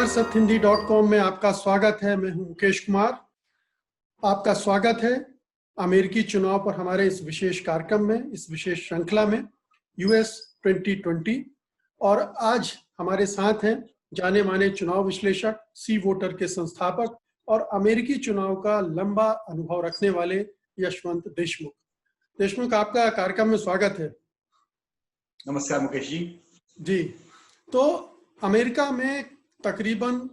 नमस्कार, सत्यहिंदी.com में आपका स्वागत है। मैं हूं मुकेश कुमार। आपका स्वागत है अमेरिकी चुनाव पर हमारे इस विशेष कार्यक्रम में, इस विशेष श्रृंखला में यूएस 2020। और आज हमारे साथ हैं जाने माने चुनाव विश्लेषक, सी वोटर के संस्थापक और अमेरिकी चुनाव का लंबा अनुभव रखने वाले यशवंत देशमुख। देशमुख, आपका कार्यक्रम में स्वागत है। नमस्कार मुकेश जी। जी, तो अमेरिका में तकरीबन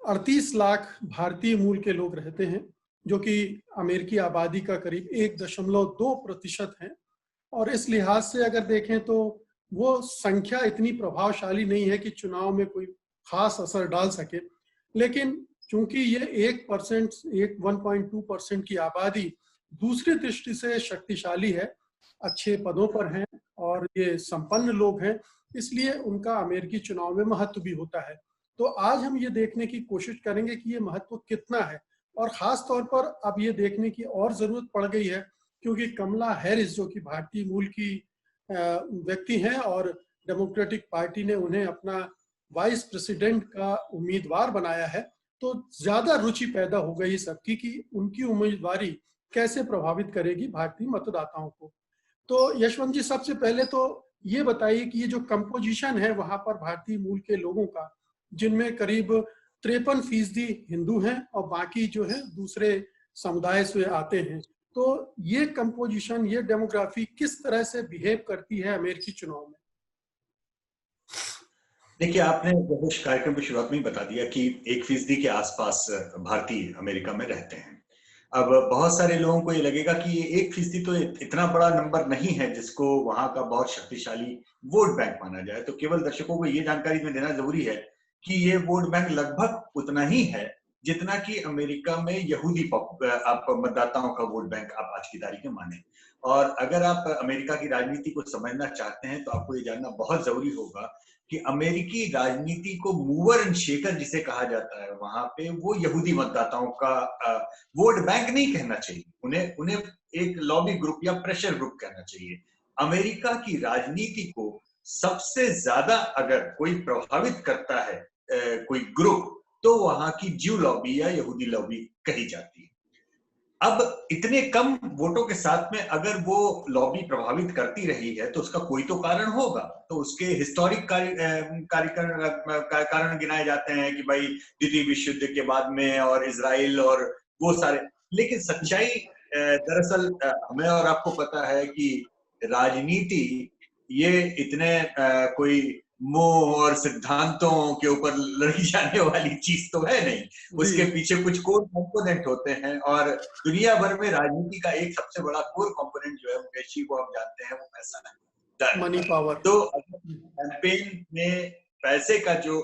38 लाख भारतीय मूल के लोग रहते हैं, जो कि अमेरिकी आबादी का करीब 1.2% है। और इस लिहाज से अगर देखें तो वो संख्या इतनी प्रभावशाली नहीं है कि चुनाव में कोई खास असर डाल सके। लेकिन चूंकि ये 1.2% की आबादी दूसरी दृष्टि से शक्तिशाली है, अच्छे पदों पर हैं और ये संपन्न लोग हैं, इसलिए उनका अमेरिकी चुनाव में महत्व भी होता है। तो आज हम ये देखने की कोशिश करेंगे कि ये महत्व कितना है। और खास तौर पर अब ये देखने की और जरूरत पड़ गई है क्योंकि कमला हैरिस, जो कि भारतीय मूल की व्यक्ति हैं और डेमोक्रेटिक पार्टी ने उन्हें अपना वाइस प्रेसिडेंट का उम्मीदवार बनाया है, तो ज्यादा रुचि पैदा हो गई सबकी कि उनकी उम्मीदवारी कैसे प्रभावित करेगी भारतीय मतदाताओं को। तो यशवंत जी, सबसे पहले तो ये बताइए कि ये जो कंपोजिशन है वहां पर भारतीय मूल के लोगों का, जिनमें करीब 53% हिंदू हैं और बाकी जो है दूसरे समुदाय से आते हैं, तो ये कंपोजिशन, ये डेमोग्राफी किस तरह से बिहेव करती है अमेरिकी चुनाव में? देखिए, आपने इस कार्यक्रम की शुरुआत में ही बता दिया कि 1% के आसपास भारतीय अमेरिका में रहते हैं। अब बहुत सारे लोगों को ये लगेगा कि ये 1% तो इतना बड़ा नंबर नहीं है जिसको वहां का बहुत शक्तिशाली वोट बैंक माना जाए। तो केवल दर्शकों को ये जानकारी में देना जरूरी है कि ये वोट बैंक लगभग उतना ही है जितना कि अमेरिका में यहूदी आप मतदाताओं का वोट बैंक आप आज की तारीख में माने। और अगर आप अमेरिका की राजनीति को समझना चाहते हैं तो आपको ये जानना बहुत जरूरी होगा कि अमेरिकी राजनीति को मूवर एंड शेकर जिसे कहा जाता है, वहां पे वो यहूदी मतदाताओं का वोट बैंक नहीं कहना चाहिए, उन्हें एक लॉबी ग्रुप या प्रेशर ग्रुप कहना चाहिए। अमेरिका की राजनीति को सबसे ज्यादा अगर कोई प्रभावित करता है कोई ग्रुप, तो वहां की ज्यू लॉबी या यहूदी लॉबी कही जाती है। अब इतने कम वोटों के साथ में अगर वो लॉबी प्रभावित करती रही है तो उसका कोई तो कारण होगा। तो उसके हिस्टोरिक कारण गिनाए जाते हैं कि भाई द्वितीय विश्व युद्ध के बाद में और इजराइल और वो सारे। लेकिन सच्चाई दरअसल हमें और आपको पता है कि राजनीति ये इतने कोई मोह और सिद्धांतों के ऊपर लड़ी जाने वाली चीज तो है नहीं। उसके पीछे कुछ कोर कंपोनेंट होते हैं और दुनिया भर में राजनीति का एक सबसे बड़ा कोर कंपोनेंट जो है मुकेश जी, वो हम जानते हैं, वो पैसा है, मनी पावर। तो कैंपेन में पैसे का जो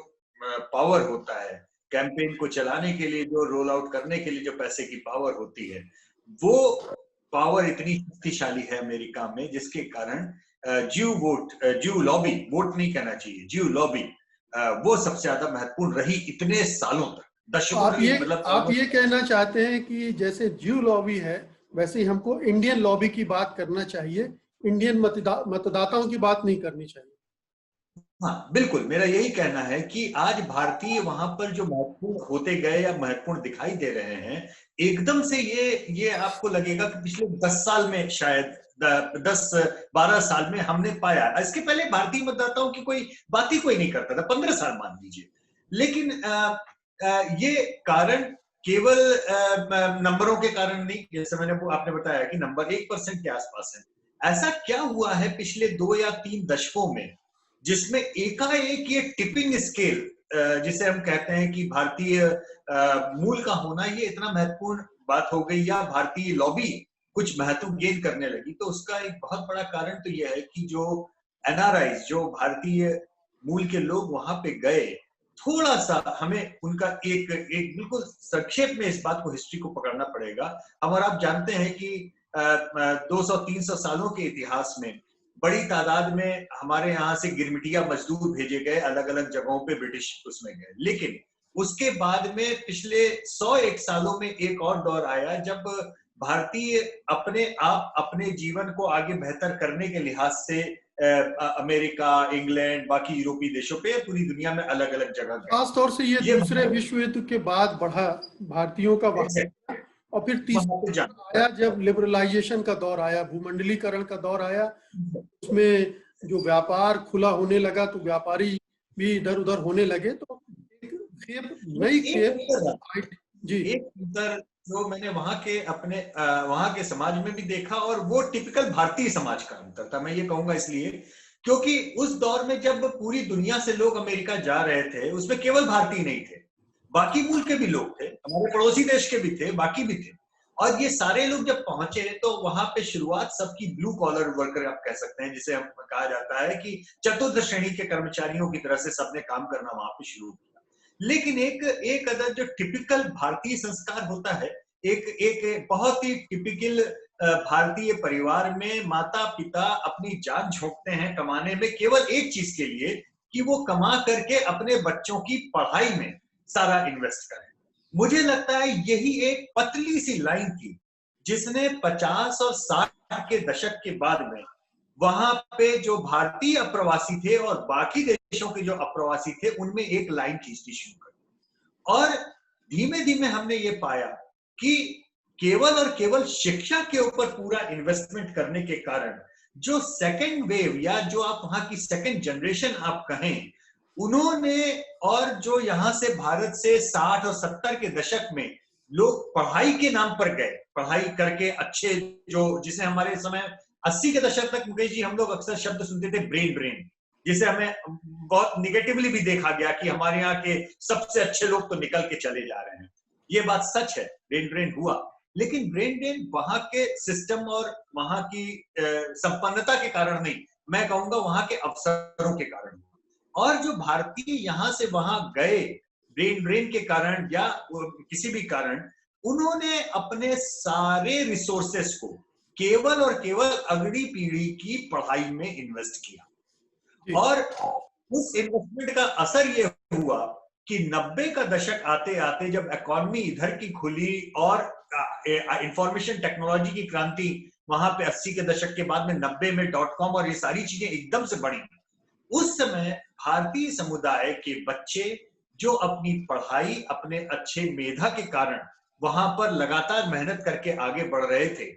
पावर होता है, कैंपेन को चलाने के लिए, जो रोल आउट करने के लिए जो पैसे की पावर होती है, वो पावर इतनी शक्तिशाली है अमेरिका में, जिसके कारण ज्यू लॉबी, वोट नहीं कहना चाहिए, ज्यू लॉबी वो सबसे ज्यादा महत्वपूर्ण रही इतने सालों तक, दशकों। आप ये कहना चाहते हैं कि जैसे ज्यू लॉबी है वैसे ही हमको इंडियन लॉबी की बात करना चाहिए, इंडियन मतदाताओं की बात नहीं करनी चाहिए? हाँ बिल्कुल, मेरा यही कहना है कि आज भारतीय वहां पर जो महत्वपूर्ण होते गए या महत्वपूर्ण दिखाई दे रहे हैं, एकदम से ये आपको लगेगा कि पिछले 10 साल में, शायद 10-12 साल में हमने पाया। इसके पहले भारतीय मतदाताओं की कोई बात ही कोई नहीं करता था, 15 साल मान लीजिए। लेकिन ये कारण केवल नंबरों के कारण नहीं, जैसे आपने बताया कि नंबर 1% के आसपास है। ऐसा क्या हुआ है पिछले 2 या 3 दशकों में जिसमें एकाएक ये टिपिंग स्केल, जिसे हम कहते हैं कि भारतीय मूल का होना ये इतना महत्वपूर्ण बात हो गई, या भारतीय लॉबी कुछ महत्व गेन करने लगी। तो उसका एक बहुत बड़ा कारण तो यह है कि जो एनआरआई, जो भारतीय मूल के लोग वहां पे गए, थोड़ा सा हमें उनका एक बिल्कुल संक्षेप में इस बात को, हिस्ट्री को पकड़ना पड़ेगा। हम और आप जानते हैं कि 200-300 सालों के इतिहास में बड़ी तादाद में हमारे यहाँ से गिरमिटिया मजदूर भेजे गए, अलग अलग जगहों पे ब्रिटिश उसमें गए। लेकिन उसके बाद में पिछले 100-1 सालों में एक और दौर आया जब भारतीय अपने जीवन को आगे बेहतर करने के लिहाज से अमेरिका, इंग्लैंड, बाकी यूरोपीय देशों पे, पूरी दुनिया में अलग अलग जगह गए। खास तौर से ये दूसरे विश्व युद्ध के बाद बढ़ा भारतीयों का वहां, और फिर तीसरा आया जब लिबरलाइजेशन का दौर आया, भूमंडलीकरण का दौर आया, उसमें जो व्यापार खुला होने लगा तो व्यापारी भी इधर उधर होने लगे, तो एक खेप, नई खेप जी। एक उधर जो मैंने वहां के अपने वहां के समाज में भी देखा, और वो टिपिकल भारतीय समाज का अंतर था, मैं ये कहूंगा इसलिए क्योंकि उस दौर में जब पूरी दुनिया से लोग अमेरिका जा रहे थे, उसमें केवल भारतीय नहीं थे, बाकी मुल्क के भी लोग थे, हमारे पड़ोसी देश के भी थे, बाकी भी थे। और ये सारे लोग जब पहुंचे तो वहां पे शुरुआत सबकी ब्लू कॉलर वर्कर आप कह सकते हैं, जिसे हम कहा जाता है कि चतुर्थ श्रेणी के कर्मचारियों की तरह से सबने काम करना वहां पे शुरू किया। लेकिन एक अदर जो टिपिकल भारतीय संस्कार होता है, एक बहुत ही टिपिकल भारतीय परिवार में माता पिता अपनी जान झोंकते हैं कमाने में, केवल एक चीज के लिए कि वो कमा करके अपने बच्चों की पढ़ाई में सारा इन्वेस्ट करें। मुझे लगता है यही एक पतली सी लाइन थी जिसने 50 और 60 के दशक के बाद में वहां पे जो भारतीय अप्रवासी थे और बाकी देशों के जो अप्रवासी थे उनमें एक लाइन खींचनी शुरू कर। और धीमे धीमे हमने ये पाया कि केवल और केवल शिक्षा के ऊपर पूरा इन्वेस्टमेंट करने के कारण जो सेकेंड वेव या जो आप वहां की सेकेंड जनरेशन आप कहें, उन्होंने, और जो यहां से भारत से 60 और 70 के दशक में लोग पढ़ाई के नाम पर गए, पढ़ाई करके अच्छे, जो जिसे हमारे समय 80 के दशक तक मुकेश जी हम लोग अक्सर शब्द सुनते थे ब्रेन ड्रेन, जिसे हमें बहुत निगेटिवली भी देखा गया कि हमारे यहाँ के सबसे अच्छे लोग तो निकल के चले जा रहे हैं। ये बात सच है, ब्रेन ड्रेन हुआ, लेकिन ब्रेन ड्रेन वहां के सिस्टम और वहां की संपन्नता के कारण नहीं, मैं कहूंगा वहां के अवसरों के कारण। और जो भारतीय यहां से वहां गए ब्रेन ड्रेन के कारण या किसी भी कारण, उन्होंने अपने सारे रिसोर्सेस को केवल और केवल अगली पीढ़ी की पढ़ाई में इन्वेस्ट किया। और उस इन्वेस्टमेंट का असर ये हुआ कि 90 का दशक आते आते जब इकोनॉमी इधर की खुली और इंफॉर्मेशन टेक्नोलॉजी की क्रांति वहां पे 80 के दशक के बाद में 90 में .com और ये सारी चीजें एकदम से बढ़ी, उस समय भारतीय समुदाय के बच्चे जो अपनी पढ़ाई अपने अच्छे मेधा के कारण वहां पर लगातार मेहनत करके आगे बढ़ रहे थे,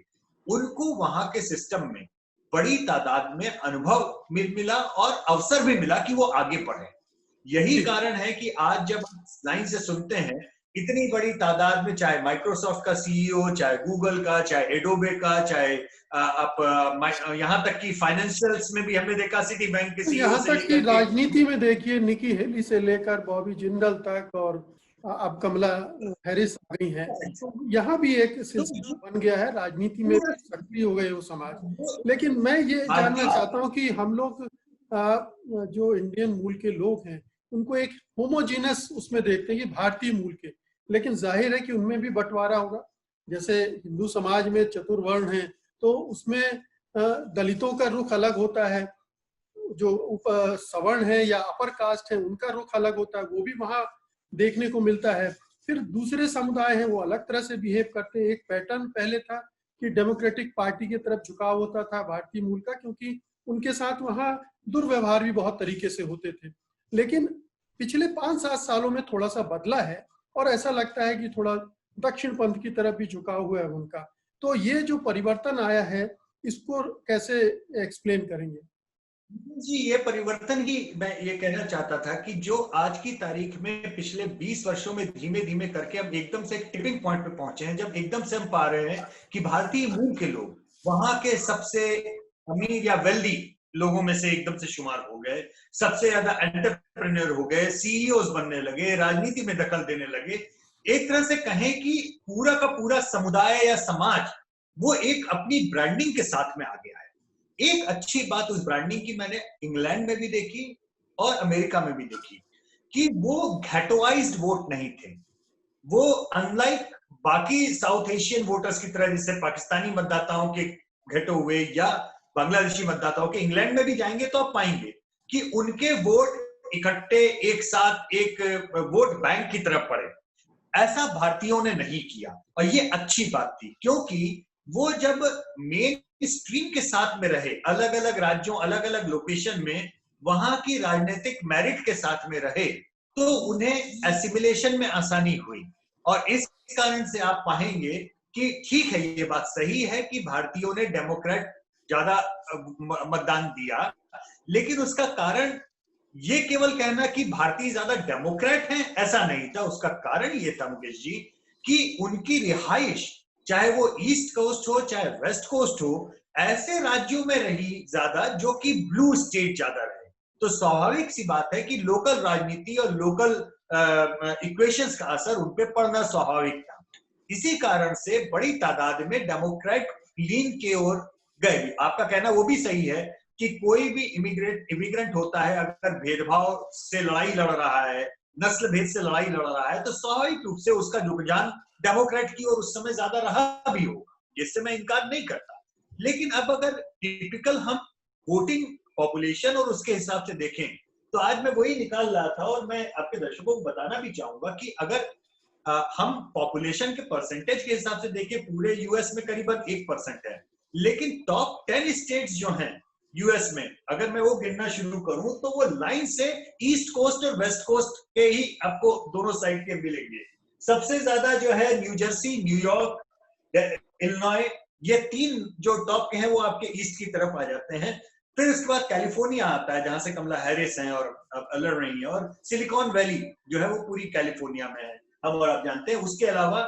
उनको वहां के सिस्टम में बड़ी तादाद में अनुभव मिला और अवसर भी मिला कि वो आगे बढ़े। यही कारण है कि आज जब लाइन से सुनते हैं इतनी बड़ी तादाद में, चाहे माइक्रोसॉफ्ट का सीईओ, चाहे गूगल का, चाहे एडोबे का, चाहे आप यहाँ तक कि फाइनेंशियल्स में भी हमने देखा सिटी बैंक के सीईओ यहाँ तक कि राजनीति में देखिए निकी हेली से लेकर बॉबी जिंदल तक, और अब कमला हैरिस आ गई हैं, तो यहाँ भी एक सिलसिला बन गया है, राजनीति में सक्रिय हो गए वो समाज। लेकिन मैं ये जानना चाहता हूँ कि हम लोग जो इंडियन मूल के लोग हैं उनको एक होमोजीनस उसमें देखते हैं कि भारतीय मूल के, लेकिन जाहिर है कि उनमें भी बंटवारा होगा। जैसे हिंदू समाज में चतुर्वर्ण है तो उसमें दलितों का रुख अलग होता है, जो सवर्ण है या अपर कास्ट है उनका रुख अलग होता है, वो भी वहां देखने को मिलता है। फिर दूसरे समुदाय हैं वो अलग तरह से बिहेव करते हैं। एक पैटर्न पहले था कि डेमोक्रेटिक पार्टी की तरफ झुकाव होता था भारतीय मूल का, क्योंकि उनके साथ वहां दुर्व्यवहार भी बहुत तरीके से होते थे। लेकिन पिछले 5-7 सालों में थोड़ा सा बदला है और ऐसा लगता है कि थोड़ा दक्षिण पंथ की तरफ भी झुकाव हुआ है उनका। तो ये जो परिवर्तन आया है इसको कैसे एक्सप्लेन करेंगे जी? ये परिवर्तन ही मैं ये कहना चाहता था कि जो आज की तारीख में पिछले 20 वर्षों में धीमे धीमे करके अब एकदम से एक टिपिंग पॉइंट पे पहुंचे हैं, जब एकदम से हम पा रहे हैं कि भारतीय मूल के लोग वहां के सबसे अमीर या वेल्दी लोगों में से एकदम से शुमार हो गए, सबसे ज्यादा एंटरप्रेन्योर हो गए, सीईओ बनने लगे, राजनीति में दखल देने लगे। एक तरह से कहें कि पूरा का पूरा समुदाय या समाज वो एक अपनी ब्रांडिंग के साथ में आ गया है। एक अच्छी बात उस ब्रांडिंग की मैंने इंग्लैंड में भी देखी और अमेरिका में भी देखी कि वो घैटोइज्ड वोट नहीं थे। वो अनलाइक बाकी साउथ एशियन वोटर्स की तरह, जैसे पाकिस्तानी मतदाताओं के घटे हुए या बांग्लादेशी मतदाताओं के, इंग्लैंड में भी जाएंगे तो आप पाएंगे कि उनके वोट इकट्ठे एक साथ एक वोट बैंक की तरफ पड़े। ऐसा भारतीयों ने नहीं किया और ये अच्छी बात थी, क्योंकि वो जब मेन स्ट्रीम के साथ में रहे, अलग अलग राज्यों, अलग अलग लोकेशन में वहां की राजनीतिक मेरिट के साथ में रहे, तो उन्हें एसिमिलेशन में आसानी हुई। और इस कारण से आप पाएंगे कि ठीक है, ये बात सही है कि भारतीयों ने डेमोक्रेट ज्यादा मतदान दिया, लेकिन उसका कारण ये केवल कहना कि भारतीय ज्यादा डेमोक्रेट हैं ऐसा नहीं था। उसका कारण ये था मुकेश जी कि उनकी रिहाइश, चाहे वो ईस्ट कोस्ट हो चाहे वेस्ट कोस्ट हो, ऐसे राज्यों में रही ज्यादा जो कि ब्लू स्टेट ज्यादा रहे। तो स्वाभाविक सी बात है कि लोकल राजनीति और लोकल इक्वेशंस का असर उन पे पड़ना स्वाभाविक था। इसी कारण से बड़ी तादाद में डेमोक्रेट लीन की ओर गए। आपका कहना वो भी सही है कि कोई भी इमिग्रेंट होता है, अगर भेदभाव से लड़ाई लड़ रहा है, नस्ल भेद से लड़ाई लड़ रहा है, तो स्वाभाविक रूप से उसका रुझान डेमोक्रेट की ओर उस समय ज्यादा रहा भी होगा, जिससे मैं इनकार नहीं करता। लेकिन अब अगर टिपिकल हम वोटिंग पॉपुलेशन और उसके हिसाब से देखें, तो आज मैं वही निकाल रहा था और मैं आपके दर्शकों को बताना भी चाहूंगा कि अगर हम पॉपुलेशन के परसेंटेज के हिसाब से देखें, पूरे यूएस में करीबन 1% है, लेकिन टॉप 10 स्टेट्स जो हैं यूएस में, अगर मैं वो गिनना शुरू करूं तो वो लाइन से ईस्ट कोस्ट और वेस्ट कोस्ट के ही आपको दोनों साइड के मिलेंगे। सबसे ज्यादा जो है न्यू जर्सी, न्यूयॉर्क, इलिनॉय, ये 3 जो टॉप के हैं वो आपके ईस्ट की तरफ आ जाते हैं। फिर उसके बाद कैलिफोर्निया आता है, जहां से कमला हैरिस हैं और लड़ रही हैं, और सिलिकॉन वैली जो है वो पूरी कैलिफोर्निया में है, हम और आप जानते हैं। उसके अलावा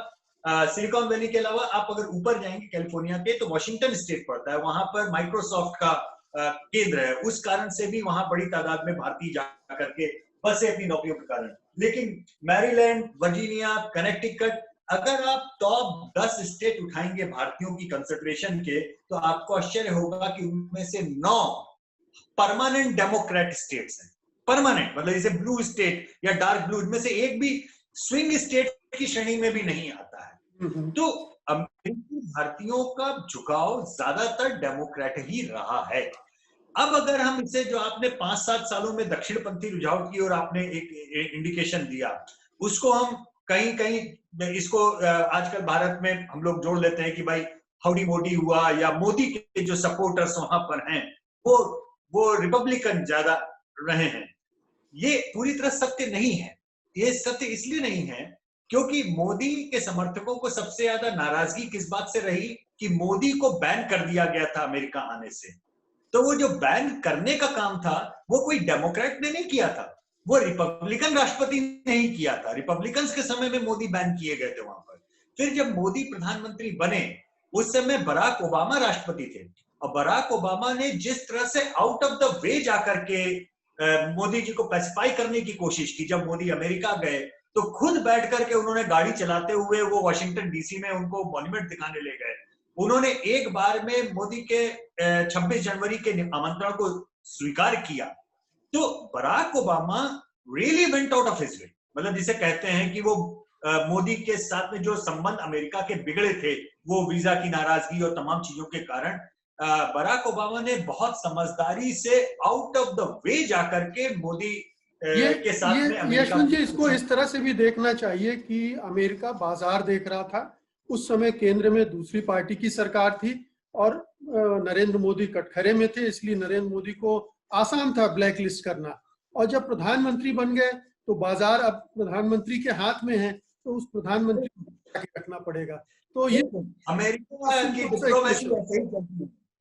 सिलिकॉन वैली के अलावा आप अगर ऊपर जाएंगे कैलिफोर्निया के, तो वॉशिंगटन स्टेट पड़ता है, वहां पर माइक्रोसॉफ्ट का केंद्र है। उस कारण से भी वहां बड़ी तादाद में भारतीय जाकर के बसे अपनी नौकरियों के कारण। लेकिन मैरीलैंड, वर्जीनिया, कनेक्टिकट, अगर आप टॉप 10 स्टेट उठाएंगे भारतीयों की कंसंट्रेशन के, तो आपको आश्चर्य होगा कि उनमें से 9 परमानेंट डेमोक्रेट स्टेट्स हैं। परमानेंट मतलब जैसे ब्लू स्टेट या डार्क ब्लू, इनमें से एक भी स्विंग स्टेट की श्रेणी में भी नहीं आता है। तो अमेरिकी भारतीयों का झुकाव ज्यादातर डेमोक्रेट ही रहा है। अब अगर हम इसे, जो आपने 5-7 सालों में दक्षिणपंथी रुझाव की और आपने एक इंडिकेशन दिया, उसको हम कहीं कहीं इसको आजकल भारत में हम लोग जोड़ लेते हैं कि भाई हाउडी मोदी हुआ, या मोदी के जो सपोर्टर्स वहां पर हैं वो रिपब्लिकन ज्यादा रहे हैं। ये पूरी तरह सत्य नहीं है। ये सत्य इसलिए नहीं है क्योंकि मोदी के समर्थकों को सबसे ज्यादा नाराजगी किस बात से रही कि मोदी को बैन कर दिया गया था अमेरिका आने से। तो वो जो बैन करने का काम था वो कोई डेमोक्रेट ने नहीं किया था, वो रिपब्लिकन राष्ट्रपति ने ही किया था। रिपब्लिकन्स के समय में मोदी बैन किए गए थे वहां पर। फिर जब मोदी प्रधानमंत्री बने, उस समय बराक ओबामा राष्ट्रपति थे, और बराक ओबामा ने जिस तरह से आउट ऑफ द वे जाकर के मोदी जी को पैसिफाई करने की कोशिश की, जब मोदी अमेरिका गए तो खुद बैठ करके उन्होंने गाड़ी चलाते हुए वो वॉशिंगटन डीसी में उनको मॉन्यूमेंट दिखाने ले गए। उन्होंने एक बार में मोदी के 26 जनवरी के आमंत्रण को स्वीकार किया। तो Barack Obama really went out of his way, मतलब जिसे कहते हैं कि वो मोदी के साथ में जो संबंध अमेरिका के बिगड़े थे, वो वीजा की नाराजगी और तमाम चीजों के कारण, बराक ओबामा ने बहुत समझदारी से आउट ऑफ द वे जाकर के मोदी के साथ में अमेरिका। यशवंत जी, इसको इस तरह से भी देखना चाहिए कि अमेरिका बाजार देख रहा था। उस समय केंद्र में दूसरी पार्टी की सरकार थी और नरेंद्र मोदी कटघरे में थे, इसलिए नरेंद्र मोदी को आसान था ब्लैक लिस्ट करना। और जब प्रधानमंत्री बन गए तो बाजार अब प्रधानमंत्री के हाथ में है, तो उस प्रधानमंत्री को रखना पड़ेगा। तो ये अमेरिका की डिप्लोमेसी,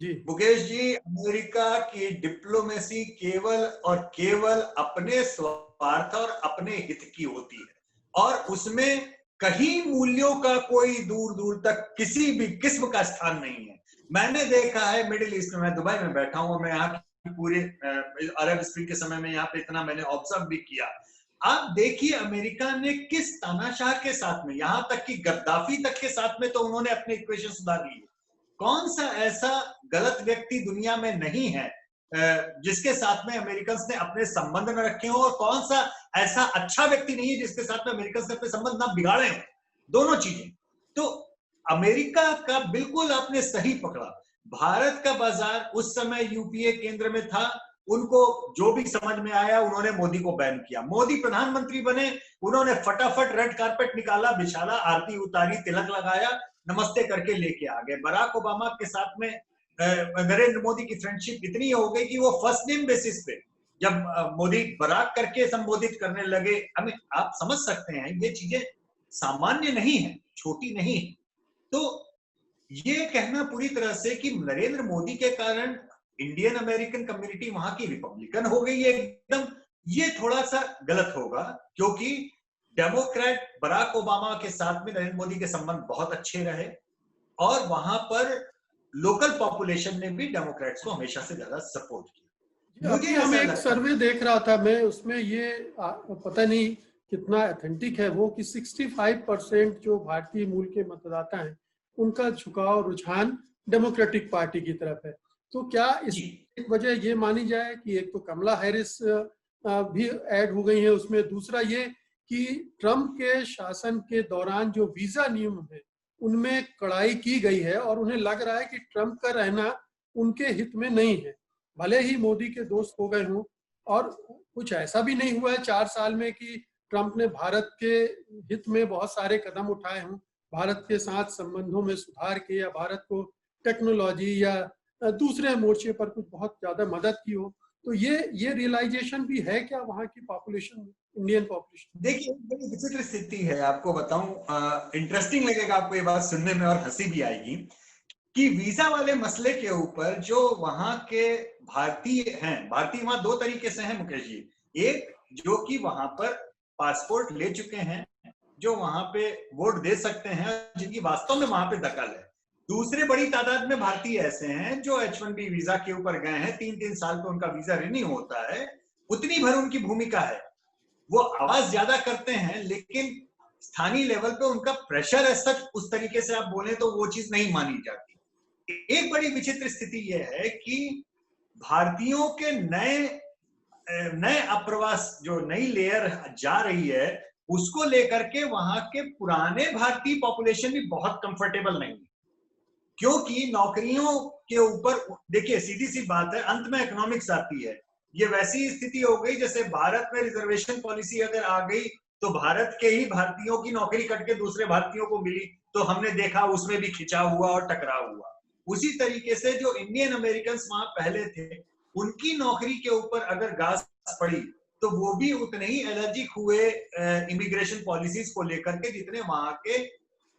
जी मुकेश जी, अमेरिका की डिप्लोमेसी केवल और केवल अपने स्वार्थ और अपने हित की होती है, और उसमें कहीं मूल्यों का कोई दूर दूर तक किसी भी किस्म का स्थान नहीं है। मैंने देखा है मिडिल ईस्ट में, मैं दुबई में बैठा हूं, मैं यहाँ पूरे अरब स्प्रिंग के समय में यहाँ पे इतना मैंने ऑब्जर्व भी किया। आप देखिए अमेरिका ने किस तानाशाह के साथ में, यहाँ तक कि गद्दाफी तक के साथ में तो उन्होंने अपने इक्वेशन सुधार लिए। कौन सा ऐसा गलत व्यक्ति दुनिया में नहीं है जिसके साथ में अमेरिकन ने अपने संबंध न रखे हो, और कौन सा ऐसा अच्छा व्यक्ति नहीं है जिसके साथ में अमेरिकन ने अपने संबंध ना बिगाड़े हो, दोनों चीजें। तो अमेरिका का बिल्कुल आपने सही पकड़ा। भारत का बाजार उस समय यूपीए केंद्र में था, उनको जो भी समझ में आया उन्होंने मोदी को बैन किया। मोदी प्रधानमंत्री बने, उन्होंने फटाफट रेड कारपेट निकाला, बिछाला, आरती उतारी, तिलक लगाया, नमस्ते करके लेके आ गए। बराक ओबामा के साथ में नरेंद्र मोदी की फ्रेंडशिप इतनी हो गई कि वो फर्स्ट नेम बेसिस पे जब मोदी बराक करके संबोधित करने लगे, हमें आप समझ सकते हैं ये चीजें सामान्य नहीं है, छोटी नहीं है। तो ये कहना पूरी तरह से कि नरेंद्र मोदी के कारण इंडियन अमेरिकन कम्युनिटी वहां की रिपब्लिकन हो गई है एकदम, ये थोड़ा सा गलत होगा, क्योंकि डेमोक्रेट बराक ओबामा के साथ में नरेंद्र मोदी के संबंध बहुत अच्छे रहे और वहां पर लोकल पॉपुलेशन ने भी डेमोक्रेट्स को हमेशा से ज्यादा सपोर्ट किया। मुझे अभी हम ऐसा एक लगता सर्वे देख रहा था मैं, उसमें ये पता नहीं कितना ऑथेंटिक है वो, कि 65% जो भारतीय मूल के मतदाता हैं उनका झुकाव रुझान डेमोक्रेटिक पार्टी की तरफ है। तो क्या इस एक वजह ये मानी जाए कि एक तो कमला हैरिस भी ऐड हो गई है उसमें, दूसरा ये कि ट्रंप के शासन के दौरान जो वीजा नियम है उनमें कड़ाई की गई है और उन्हें लग रहा है कि ट्रंप का रहना उनके हित में नहीं है, भले ही मोदी के दोस्त हो गए हों। और कुछ ऐसा भी नहीं हुआ है 4 साल में कि ट्रंप ने भारत के हित में बहुत सारे कदम उठाए हों, भारत के साथ संबंधों में सुधार किए या भारत को टेक्नोलॉजी या दूसरे मोर्चे पर कुछ बहुत ज्यादा मदद की हो। तो ये रियलाइजेशन भी है क्या वहां की पॉपुलेशन, इंडियन पॉपुलेशन? देखिए, बड़ी विचित्र स्थिति है, आपको बताऊं, इंटरेस्टिंग लगेगा आपको ये बात सुनने में और हंसी भी आएगी कि वीजा वाले मसले के ऊपर जो वहां के भारतीय हैं, भारतीय वहां दो तरीके से हैं मुकेश जी। एक जो कि वहां पर पासपोर्ट ले चुके हैं, जो वहां पे वोट दे सकते हैं, जिनकी वास्तव में वहां पे दखल है। दूसरे बड़ी तादाद में भारतीय ऐसे हैं जो H1B वीजा के ऊपर गए हैं, 3-3 साल पे उनका वीजा रिन्यू होता है, उतनी भर उनकी भूमिका है, वो आवाज ज्यादा करते हैं, लेकिन स्थानीय लेवल पे उनका प्रेशर है सच उस तरीके से आप बोले तो वो चीज नहीं मानी जाती। एक बड़ी विचित्र स्थिति यह है कि भारतीयों के नए अप्रवास, जो नई लेयर जा रही है, उसको लेकर के वहां के पुराने भारतीय पॉपुलेशन भी बहुत कंफर्टेबल नहीं है, क्योंकि नौकरियों के ऊपर देखिए सीधी सी बात है, अंत में इकोनॉमिक्स आती है। ये वैसी स्थिति हो गई जैसे भारत में रिजर्वेशन पॉलिसी अगर आ गई तो भारत के ही भारतीयों की नौकरी कट के दूसरे भारतीयों को मिली, तो हमने देखा उसमें भी खिंचाव हुआ और टकराव हुआ। उसी तरीके से जो इंडियन अमेरिकन वहां पहले थे, उनकी नौकरी के ऊपर अगर गाज पड़ी तो वो भी उतने ही एलर्जिक हुए इमिग्रेशन पॉलिसीज को लेकर के जितने वहां के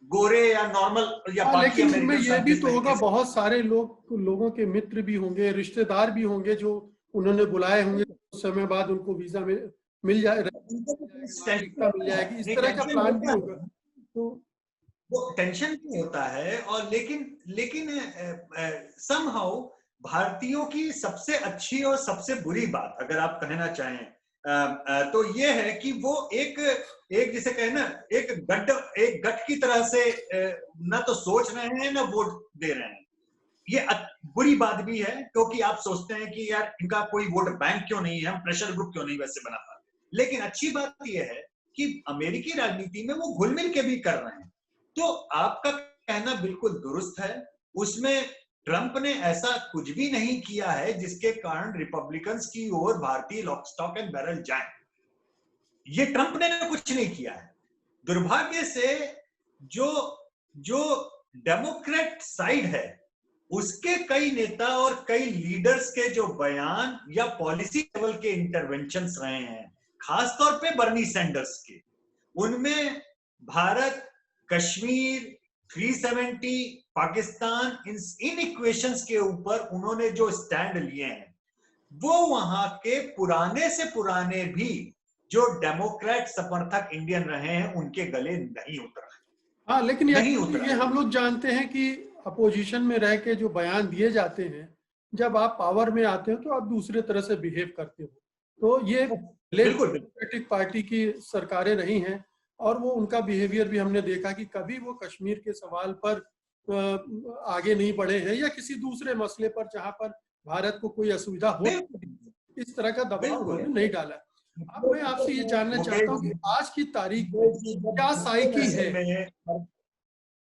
गोरे या नॉर्मल या बाकी लेकिन इनमें अमेरिकन ये भी तो होगा, बहुत सारे लोगों के मित्र भी होंगे, रिश्तेदार भी होंगे जो उन्होंने बुलाए होंगे, कुछ समय बाद उनको वीजा मिल जाएगी, इस तरह का प्लान भी होगा। तो वो टेंशन भी होता है। और लेकिन समहाउ भारतीयों की सबसे अच्छी और सबसे बुरी बात अगर आप कहना चाहें तो ये है कि वो एक जिसे कहे ना, एक गठ की तरह से ना तो सोच रहे हैं ना वोट दे रहे हैं। ये बुरी बात भी है, क्योंकि आप सोचते हैं कि यार इनका कोई वोट बैंक क्यों नहीं है, हम प्रेशर ग्रुप क्यों नहीं वैसे बना पाते। लेकिन अच्छी बात यह है कि अमेरिकी राजनीति में वो घुल मिल के भी कर रहे हैं। तो आपका कहना बिल्कुल दुरुस्त है, उसमें ट्रंप ने ऐसा कुछ भी नहीं किया है जिसके कारण रिपब्लिकन्स की ओर भारतीय लॉक स्टॉक एंड बैरल जाए। ये ट्रंप ने कुछ नहीं किया है। दुर्भाग्य से जो डेमोक्रेट साइड है उसके कई नेता और कई लीडर्स के जो बयान या पॉलिसी लेवल के इंटरवेंशंस रहे हैं, खासतौर पे बर्नी सैंडर्स के, उनमें भारत, कश्मीर, 370, पाकिस्तान, इन इक्वेशंस के ऊपर उन्होंने जो स्टैंड लिए हैं, वो वहां के पुराने से पुराने भी जो डेमोक्रेट समर्थक इंडियन रहे हैं उनके गले नहीं उतरा। हाँ, लेकिन ये हम लोग जानते हैं कि अपोजिशन में रह के जो बयान दिए जाते हैं, जब आप पावर में आते हो तो आप दूसरे तरह से बिहेव करते हो। तो ये डेमोक्रेटिक पार्टी की सरकारें रही हैं और वो उनका बिहेवियर भी हमने देखा कि कभी वो कश्मीर के सवाल पर आगे नहीं बढ़े हैं या किसी दूसरे मसले पर जहां पर भारत को कोई असुविधा हो, इस तरह का दबाव उन्होंने नहीं डाला। अब मैं आपसे ये जानना चाहता हूँ कि आज की तारीख में क्या साइकी है?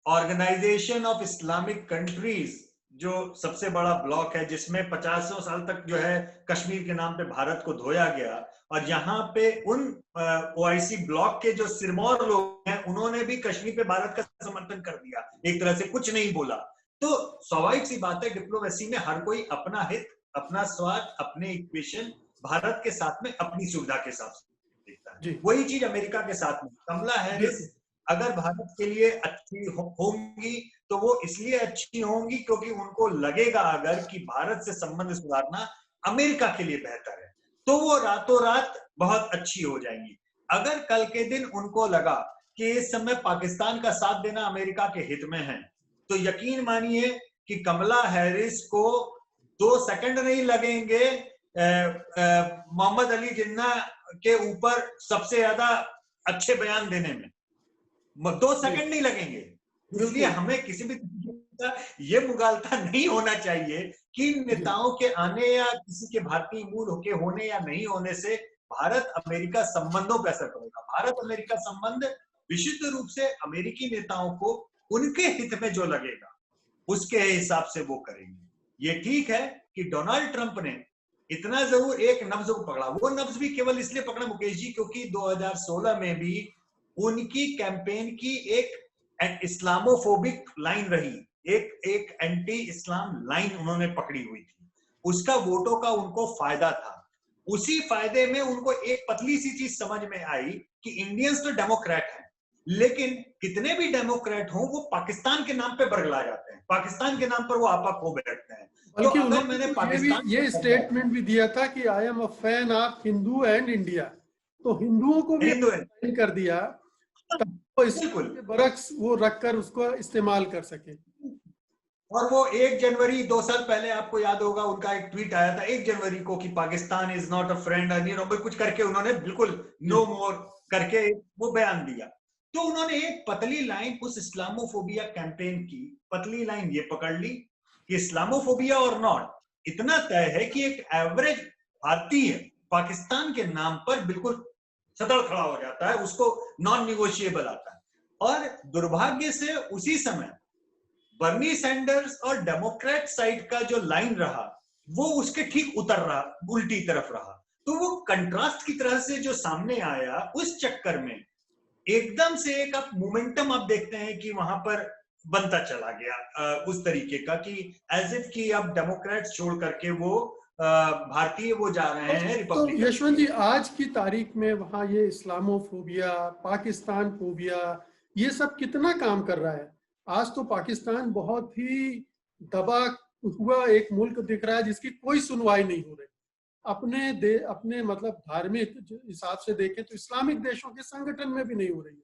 ऑर्गेनाइजेशन ऑफ इस्लामिक कंट्रीज जो सबसे बड़ा ब्लॉक है, जिसमें 50 साल तक जो है कश्मीर के नाम पे भारत को धोया गया, और यहाँ पे उन ओआईसी ब्लॉक के जो सिरमौर लोग हैं उन्होंने भी कश्मीर पे भारत का समर्थन कर दिया, एक तरह से कुछ नहीं बोला। तो स्वाभाविक सी बात है, डिप्लोमेसी में हर कोई अपना हित, अपना स्वार्थ, अपने इक्वेशन भारत के साथ में अपनी सुविधा के हिसाब से देखता है। वही चीज अमेरिका के साथ में, कमला हैरिस अगर भारत के लिए अच्छी होंगी तो वो इसलिए अच्छी होंगी क्योंकि उनको लगेगा अगर कि भारत से संबंध सुधारना अमेरिका के लिए बेहतर है, तो वो रातों रात बहुत अच्छी हो जाएंगी। अगर कल के दिन उनको लगा कि इस समय पाकिस्तान का साथ देना अमेरिका के हित में है, तो यकीन मानिए कि कमला हैरिस को 2 सेकंड नहीं लगेंगे मोहम्मद अली जिन्ना के ऊपर सबसे ज्यादा अच्छे बयान देने में, 2 सेकंड नहीं लगेंगे। इसलिए हमें किसी भी ये मुगालता नहीं होना चाहिए कि नेताओं के आने या किसी के भारतीय मूल के होने या नहीं होने से भारत अमेरिका संबंधों पर असर पड़ेगा। भारत अमेरिका संबंध विशुद्ध रूप से अमेरिकी नेताओं को उनके हित में जो लगेगा उसके हिसाब से वो करेंगे। ये ठीक है कि डोनाल्ड ट्रंप ने इतना जरूर एक नब्ज को पकड़ा, वो नब्ज भी केवल इसलिए पकड़ा मुकेश जी क्योंकि 2016 में भी उनकी कैंपेन की एक इस्लामोफोबिक लाइन रही, एक एंटी इस्लाम लाइन उन्होंने पकड़ी हुई थी, उसका वोटों का उनको फायदा था। उसी फायदे में उनको एक पतली सी चीज समझ में आई कि इंडियंस तो डेमोक्रेट हैं, लेकिन कितने भी डेमोक्रेट हों वो पाकिस्तान के नाम पे बरगला जाते हैं, पाकिस्तान के नाम पर वो आपा खो बैठते हैं। बल्कि तो अगर मैंने पाकिस्तान ये स्टेटमेंट भी दिया था कि I am a fan of Hindu and India, तो हिंदुओं को भी कर दिया तो इसके बरक्स वो रखकर उसको इस्तेमाल कर सके। और वो 1 जनवरी 2 साल पहले आपको याद होगा उनका एक ट्वीट आया था 1 जनवरी को कि Pakistan is not a friend, कुछ करके उन्होंने बिल्कुल नो मोर करके वो बयान दिया। तो उन्होंने एक पतली लाइन उस इस्लामोफोबिया कैंपेन की पतली लाइन ये पकड़ ली कि इस्लामोफोबिया और नॉट, इतना तय है कि एक एवरेज भारतीय पाकिस्तान के नाम पर बिल्कुल सदड़ खड़ा हो जाता है, उसको नॉन निगोशिएबल आता है। और दुर्भाग्य से उसी समय बर्नी सैंडर्स और डेमोक्रेट साइड का जो लाइन रहा वो उसके ठीक उतर रहा, उल्टी तरफ रहा। तो वो कंट्रास्ट की तरह से जो सामने आया, उस चक्कर में एकदम से एक आप मोमेंटम आप देखते हैं कि वहां पर बनता चला गया उस तरीके का कि एज इफ कि अब डेमोक्रेट्स छोड़ करके वो भारतीय वो जा रहे हैं रिपब्लिकन। तो यशवंत जी आज की तारीख में वहाँ ये इस्लामोफोबिया, पाकिस्तान फोबिया, ये सब कितना काम कर रहा है? आज तो पाकिस्तान बहुत ही दबा हुआ एक मुल्क दिख रहा है जिसकी कोई सुनवाई नहीं हो रही। अपने मतलब धार्मिक हिसाब से देखें तो इस्लामिक देशों के संगठन में भी नहीं हो रही है।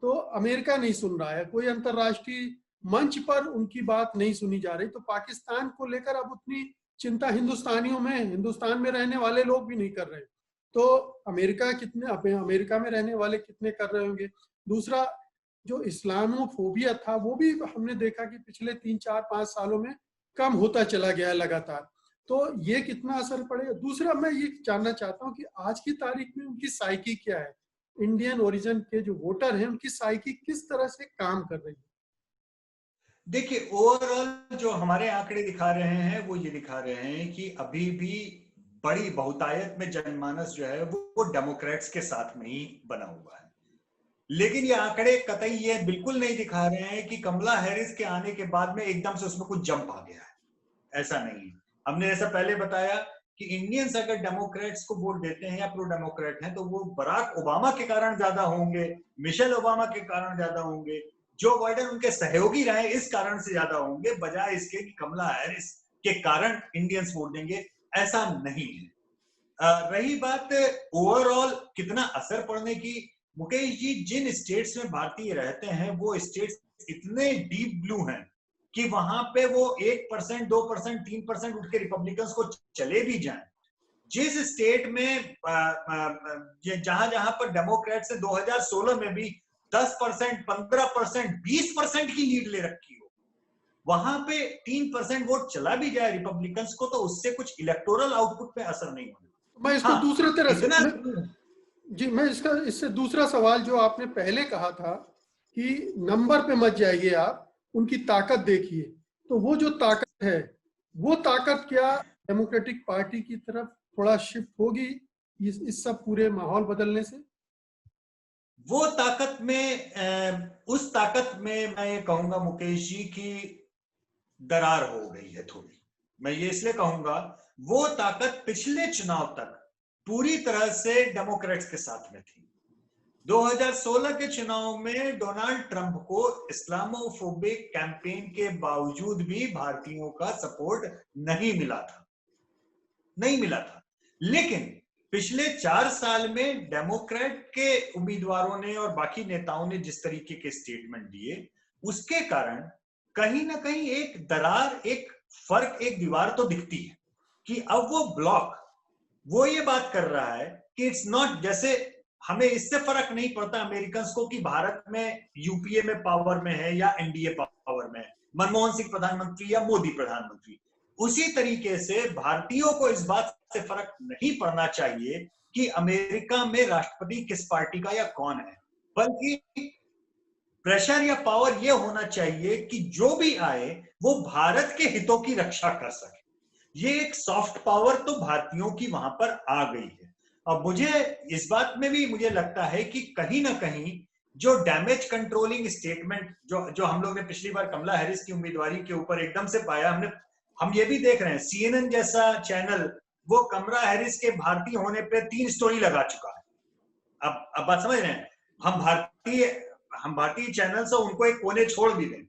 तो अमेरिका नहीं सुन रहा है, कोई अंतर्राष्ट्रीय मंच पर उनकी बात नहीं सुनी जा रही। तो पाकिस्तान को लेकर अब उतनी चिंता हिंदुस्तान में रहने वाले लोग भी नहीं कर रहे। तो अमेरिका में रहने वाले कितने कर रहे होंगे। दूसरा जो इस्लामोफोबिया था वो भी हमने देखा कि पिछले 3, 4, 5 सालों में कम होता चला गया लगातार। तो ये कितना असर पड़ेगा। दूसरा मैं ये जानना चाहता हूँ कि आज की तारीख में उनकी साइकी क्या है, इंडियन ओरिजिन के जो वोटर हैं उनकी साइकी किस तरह से काम कर रही है। देखिए ओवरऑल जो हमारे आंकड़े दिखा रहे हैं वो ये दिखा रहे हैं कि अभी भी बड़ी बहुतायत में जनमानस जो है वो डेमोक्रेट्स के साथ में ही बना हुआ है। लेकिन ये आंकड़े कतई ये बिल्कुल नहीं दिखा रहे हैं कि कमला हैरिस के आने के बाद में एकदम से उसमें कुछ जंप आ गया है, ऐसा नहीं है। हमने ऐसा पहले बताया कि इंडियंस अगर डेमोक्रेट्स को वोट देते हैं या प्रो डेमोक्रेट हैं तो वो बराक ओबामा के कारण ज्यादा होंगे, मिशेल ओबामा के कारण ज्यादा होंगे, जो बाइडेन उनके सहयोगी रहे इस कारण से ज्यादा होंगे, बजाय इसके कि कमला हैरिस के कारण इंडियंस वोट देंगे, ऐसा नहीं है। रही बात ओवरऑल कितना असर पड़ने की, मुकेश जी जिन स्टेट्स में भारतीय रहते हैं वो स्टेट्स इतने डीप ब्लू हैं कि वहां पे वो 1%, 2%, 3% उठ के रिपब्लिकन्स को चले भी जाएं, जिस स्टेट में जहां जहां पर डेमोक्रेट से 2016 में भी 10%, 15%, 20% की लीड ले रखी हो, वहां पे 3% वोट चला भी जाए रिपब्लिकन्स को तो उससे कुछ इलेक्टोरल आउटपुट पे असर नहीं होगा। मैं इसको दूसरे तरह से मैं इससे दूसरा सवाल जो आपने पहले कहा था कि नंबर पे मत जाइए आप, उनकी ताकत देखिए। तो वो जो ताकत है, वो ताकत क्या डेमोक्रेटिक पार्टी की तरफ थोड़ा शिफ्ट होगी इस सब पूरे माहौल बदलने से? वो ताकत में उस ताकत में मैं ये कहूंगा मुकेश जी की दरार हो गई है थोड़ी। मैं ये इसलिए कहूंगा, वो ताकत पिछले चुनाव तक पूरी तरह से डेमोक्रेट्स के साथ में थी। 2016 के चुनाव में डोनाल्ड ट्रंप को इस्लामोफोबिक कैंपेन के बावजूद भी भारतीयों का सपोर्ट नहीं मिला था, नहीं मिला था। लेकिन पिछले 4 साल में डेमोक्रेट के उम्मीदवारों ने और बाकी नेताओं ने जिस तरीके के स्टेटमेंट दिए, उसके कारण कहीं ना कहीं एक दरार, एक फर्क, एक दीवार तो दिखती है कि अब वो ब्लॉक वो ये बात कर रहा है कि इट्स नॉट, जैसे हमें इससे फर्क नहीं पड़ता अमेरिकन को कि भारत में यूपीए में पावर में है या एनडीए पावर में है, मनमोहन सिंह प्रधानमंत्री या मोदी प्रधानमंत्री। उसी तरीके से भारतीयों को इस बात से फर्क नहीं पड़ना चाहिए कि अमेरिका में राष्ट्रपति किस पार्टी का या कौन है, बल्कि प्रेशर या पावर यह होना चाहिए कि जो भी आए वो भारत के हितों की रक्षा कर सके। ये एक सॉफ्ट पावर तो भारतीयों की वहां पर आ गई है। अब मुझे इस बात में भी मुझे लगता है कि कहीं ना कहीं जो डैमेज कंट्रोलिंग स्टेटमेंट जो हम लोग ने पिछली बार कमला हैरिस की उम्मीदवारी के ऊपर एकदम से पाया, हम ये भी देख रहे हैं सीएनएन जैसा चैनल वो कमला हैरिस के भारतीय होने पे 3 स्टोरी लगा चुका है। अब बात समझ रहे हैं, हम भारतीय चैनल से उनको एक कोने छोड़ भी दें,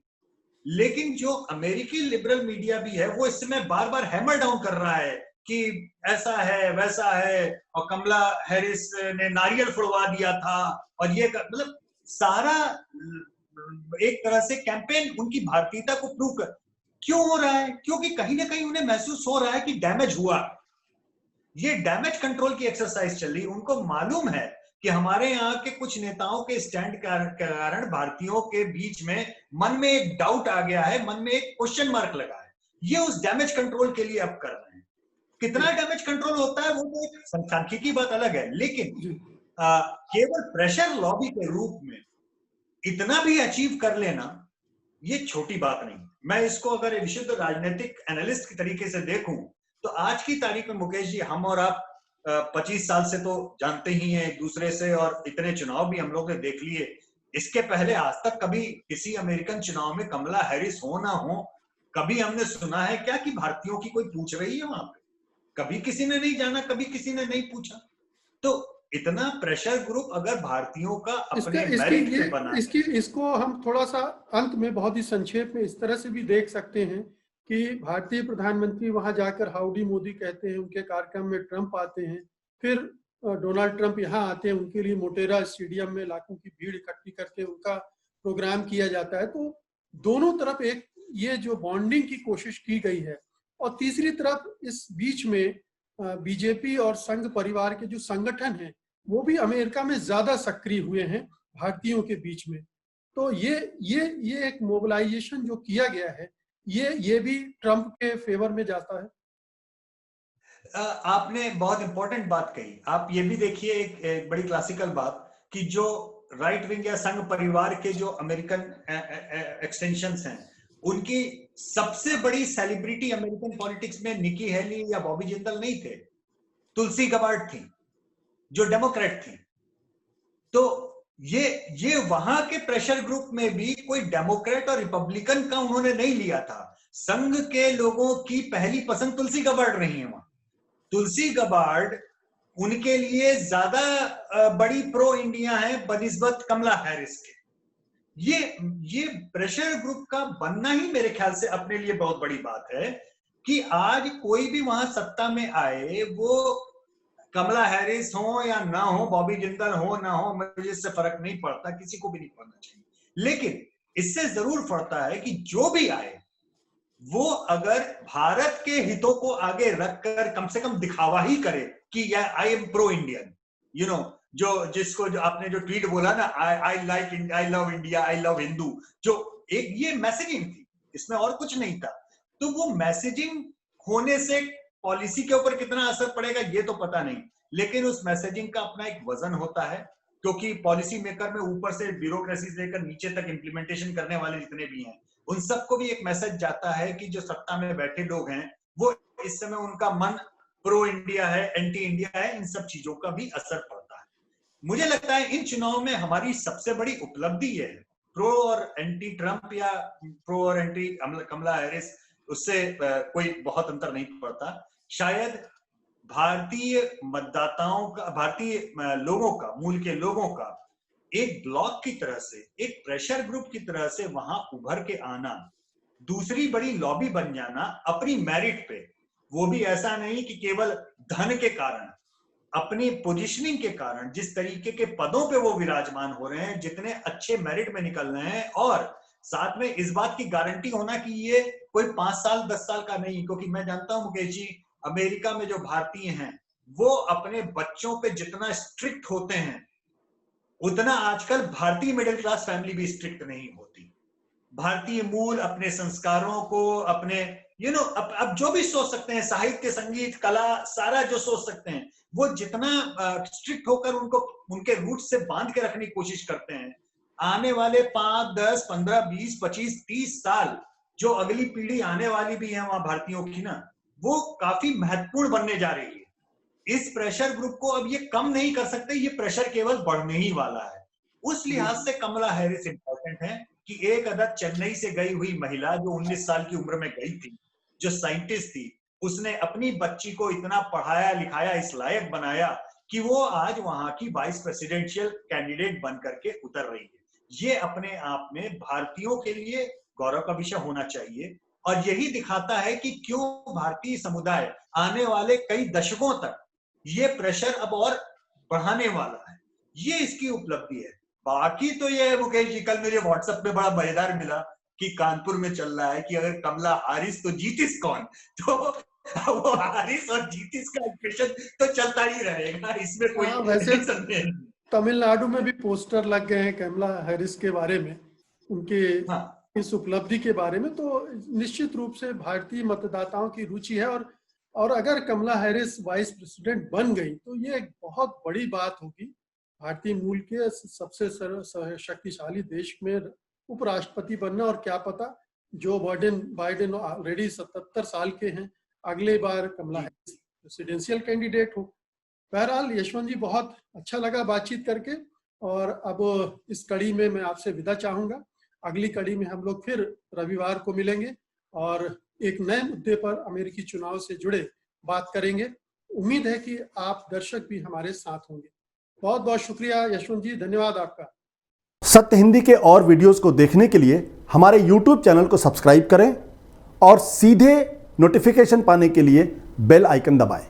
लेकिन जो अमेरिकी लिबरल मीडिया भी है वो इस समय बार बार हैमर डाउन कर रहा है कि ऐसा है वैसा है, और कमला हैरिस ने नारियल फुड़वा दिया था, और ये मतलब सारा एक तरह से कैंपेन उनकी भारतीयता को प्रूव कर। क्यों हो रहा है? क्योंकि कहीं ना कहीं उन्हें महसूस हो रहा है कि डैमेज हुआ। ये डैमेज कंट्रोल की एक्सरसाइज चल रही। उनको मालूम है कि हमारे यहाँ के कुछ नेताओं के स्टैंड के कारण भारतीयों के बीच में मन में एक डाउट आ गया है, मन में एक क्वेश्चन मार्क लगा है। ये उस डैमेज कंट्रोल के लिए अब कर रहे हैं। कितना डैमेज कंट्रोल होता है वो तो एक सांख्यिकी की बात अलग है, लेकिन केवल प्रेशर लॉबी के रूप में इतना भी अचीव कर लेना ये छोटी बात नहीं। मैं इसको अगर विशुद्ध राजनीतिक एनालिस्ट की तरीके से देखूं तो आज की तारीख में मुकेश जी, हम और आप 25 साल से तो जानते ही हैं एक दूसरे से, और इतने चुनाव भी हम लोग ने देख लिए। इसके पहले आज तक कभी किसी अमेरिकन चुनाव में कमला हैरिस हो ना हो, कभी हमने सुना है क्या कि भारतीयों की कोई पूछ रही है वहां पे? कभी किसी ने नहीं जाना, कभी किसी ने नहीं पूछा। तो इतना प्रेशर ग्रुप अगर भारतीयों का अपने मेरिट पे बना है, इसको हम थोड़ा सा अंत में बहुत ही संक्षेप में इस तरह से भी देख सकते हैं कि भारतीय प्रधानमंत्री वहां जाकर हाउडी मोदी कहते हैं, उनके कार्यक्रम में ट्रंप आते हैं, फिर डोनाल्ड ट्रंप यहाँ आते हैं, उनके लिए मोटेरा स्टेडियम में लाखों की भीड़ इकट्ठी करके उनका प्रोग्राम किया जाता है। तो दोनों तरफ एक ये जो बॉन्डिंग की कोशिश की गई है, और तीसरी तरफ इस बीच में बीजेपी और संघ परिवार के जो संगठन हैं वो भी अमेरिका में ज्यादा सक्रिय हुए हैं भारतीयों के बीच में। तो ये एक मोबिलाइजेशन जो किया गया है ये भी ट्रंप के फेवर में जाता है। आपने बहुत इंपॉर्टेंट बात कही। आप ये भी देखिए एक बड़ी क्लासिकल बात कि जो राइट विंग या संघ परिवार के जो अमेरिकन एक्सटेंशंस हैं, उनकी सबसे बड़ी सेलिब्रिटी अमेरिकन पॉलिटिक्स में निकी हेली या बॉबी जिंदल नहीं थे, तुलसी गबार्ड थी जो डेमोक्रेट थी। तो ये वहां के प्रेशर ग्रुप में भी कोई डेमोक्रेट और रिपब्लिकन का उन्होंने नहीं लिया था। संघ के लोगों की पहली पसंद तुलसी गबार्ड रही है वहां। तुलसी गबार्ड उनके लिए ज्यादा बड़ी प्रो इंडिया है बनिस्बत कमला हैरिस के। ये प्रेशर ग्रुप का बनना ही मेरे ख्याल से अपने लिए बहुत बड़ी बात है कि आज कोई भी वहां सत्ता में आए, वो कमला हैरिस हो या ना हो, बॉबी जिंदल हो ना हो, मुझे इससे फर्क नहीं पड़ता, किसी को भी नहीं पड़ना चाहिए। लेकिन इससे जरूर पड़ता है कि जो भी आए वो अगर भारत के हितों को आगे रखकर कम से कम दिखावा ही करे कि I am pro Indian, you know, जो आपने जो ट्वीट बोला ना, I like, I love India, I love Hindu, जो एक ये मैसेजिंग थी, इसमें और कुछ नहीं था। तो वो मैसेजिंग होने से पॉलिसी के ऊपर कितना असर पड़ेगा ये तो पता नहीं, लेकिन उस मैसेजिंग का अपना एक वजन होता है, क्योंकि पॉलिसी मेकर में ऊपर से ब्यूरोक्रेसी से लेकर नीचे तक इंप्लीमेंटेशन करने वाले जितने भी हैं, उन सबको भी एक मैसेज जाता है कि जो सत्ता में बैठे लोग हैं वो इस समय उनका मन प्रो इंडिया है, एंटी इंडिया है, इन सब चीजों का भी असर पड़ता है। मुझे लगता है इन चुनाव में हमारी सबसे बड़ी उपलब्धि ये है, प्रो और एंटी ट्रंप या प्रो और एंटी कमला हैरिस, उससे कोई बहुत अंतर नहीं पड़ता। शायद भारतीय मतदाताओं का, भारतीय लोगों का, मूल के लोगों का एक ब्लॉक की तरह से, एक प्रेशर ग्रुप की तरह से वहां उभर के आना, दूसरी बड़ी लॉबी बन जाना अपनी मेरिट पे, वो भी ऐसा नहीं कि केवल धन के कारण, अपनी पोजीशनिंग के कारण, जिस तरीके के पदों पे वो विराजमान हो रहे हैं, जितने अच्छे मेरिट में निकल रहे हैं, और साथ में इस बात की गारंटी होना कि ये कोई 5 साल 10 साल का नहीं, क्योंकि मैं जानता हूं मुकेश जी, अमेरिका में जो भारतीय हैं वो अपने बच्चों पे जितना स्ट्रिक्ट होते हैं उतना आजकल भारतीय मिडिल क्लास फैमिली भी स्ट्रिक्ट नहीं होती। भारतीय मूल, अपने संस्कारों को, अपने अब जो भी सोच सकते हैं, साहित्य, संगीत, कला, सारा जो सोच सकते हैं, वो जितना स्ट्रिक्ट होकर उनको उनके रूट से बांध के रखने की कोशिश करते हैं, आने वाले 5, 10, 15, 20, 25, 30 साल जो अगली पीढ़ी आने वाली भी है वहां भारतीयों की ना, वो काफी महत्वपूर्ण बनने जा रही है। इस प्रेशर ग्रुप को अब ये कम नहीं कर सकते, ये प्रेशर केवल बढ़ने ही वाला है। उस लिहाज से कमला हैरिस इंपॉर्टेंट है कि एक अदद चेन्नई से गई हुई महिला जो 19 साल की उम्र में गई थी, जो साइंटिस्ट थी, उसने अपनी बच्ची को इतना पढ़ाया लिखाया, इस लायक बनाया कि वो आज वहां की वाइस प्रेसिडेंशियल कैंडिडेट बन करके उतर रही है। ये अपने आप में भारतीयों के लिए गौरव का विषय होना चाहिए, और यही दिखाता है कि क्यों भारतीय समुदाय आने वाले कई दशकों तक ये प्रेशर अब और बढ़ाने वाला है। ये इसकी उपलब्धि है। बाकी तो ये है मुकेश जी, कल मेरे व्हाट्सएप पे बड़ा मजेदार मिला कि कानपुर में चल रहा है कि अगर कमला हारिस तो जीतिस कौन, तो वो हारिस और जीतिस का इक्वेशन तो चलता ही रहेगा, इसमें कोई वैसे संदेह नहीं। तमिलनाडु में भी पोस्टर लग गए हैं कमला हैरिस के बारे में, उनके इस उपलब्धि के बारे में, तो निश्चित रूप से भारतीय मतदाताओं की रुचि है। और अगर कमला हैरिस वाइस प्रेसिडेंट बन गई तो ये एक बहुत बड़ी बात होगी। भारतीय मूल के सबसे शक्तिशाली देश में उपराष्ट्रपति बनना, और क्या पता जो बाइडेन ऑलरेडी 77 साल के हैं, अगले बार कमला हैरिस प्रेसिडेंशियल कैंडिडेट हो। बहरहाल यशवंत जी, बहुत अच्छा लगा बातचीत करके, और अब इस कड़ी में मैं आपसे विदा चाहूंगा। अगली कड़ी में हम लोग फिर रविवार को मिलेंगे और एक नए मुद्दे पर अमेरिकी चुनाव से जुड़े बात करेंगे। उम्मीद है कि आप दर्शक भी हमारे साथ होंगे। बहुत बहुत शुक्रिया यशवंत जी, धन्यवाद आपका। सत्य हिंदी के और वीडियोस को देखने के लिए हमारे YouTube चैनल को सब्सक्राइब करें और सीधे नोटिफिकेशन पाने के लिए बेल आइकन दबाएं।